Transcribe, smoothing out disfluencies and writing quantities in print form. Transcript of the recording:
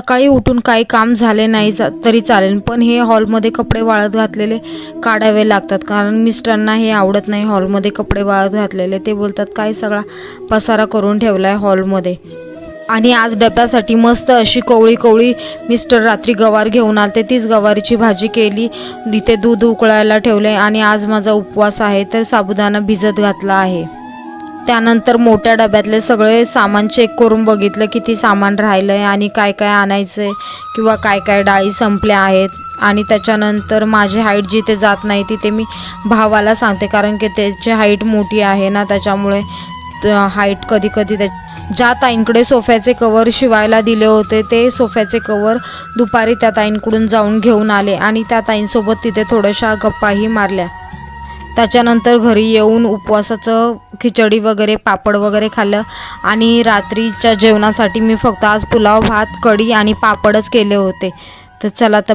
सकाळी उठून काही काम झाले नाही तरी चालेल, पण हे हॉलमध्ये कपडे वाळत घातलेले काढावे लागतात, कारण मिस्टरांना हे आवडत नाही हॉलमध्ये कपडे वाळत घातलेले. ते बोलतात काय सगळा पसारा करून ठेवला आहे हॉलमध्ये. आणि आज डब्यासाठी मस्त अशी कोवळी कोवळी मिस्टर रात्री गवार घेऊन आलते, तीच गवारीची भाजी केली. तिथे दूध उकळायला ठेवले आणि आज माझा उपवास आहे तर साबुदाणा भिजत घातला आहे. त्यानंतर मोठ्या डब्यातले सगळे सामान चेक करून बघितलं किती सामान राहिलं आहे आणि काय काय आणायचं आहे किंवा काय काय डाळी संपल्या आहेत. आणि त्याच्यानंतर माझी हाईट जिथे जात नाही तिथे मी भावाला सांगते, कारण की त्याची हाईट मोठी आहे ना, त्याच्यामुळे हाईट कधी कधी ज्या ताईंकडे सोफ्याचे कवर शिवायला दिले होते ते सोफ्याचे कवर दुपारी त्या ताईंकडून जाऊन घेऊन आले आणि त्या ताईंसोबत तिथे थोड्याशा गप्पाही मारल्या. त्याच्यानंतर घरी येऊन उपवासाचं खिचडी वगैरे पापड वगैरे खाल्लं आणि रात्रीच्या जेवणासाठी मी फक्त आज पुलाव भात कढी आणि पापडच केले होते. तर चला तर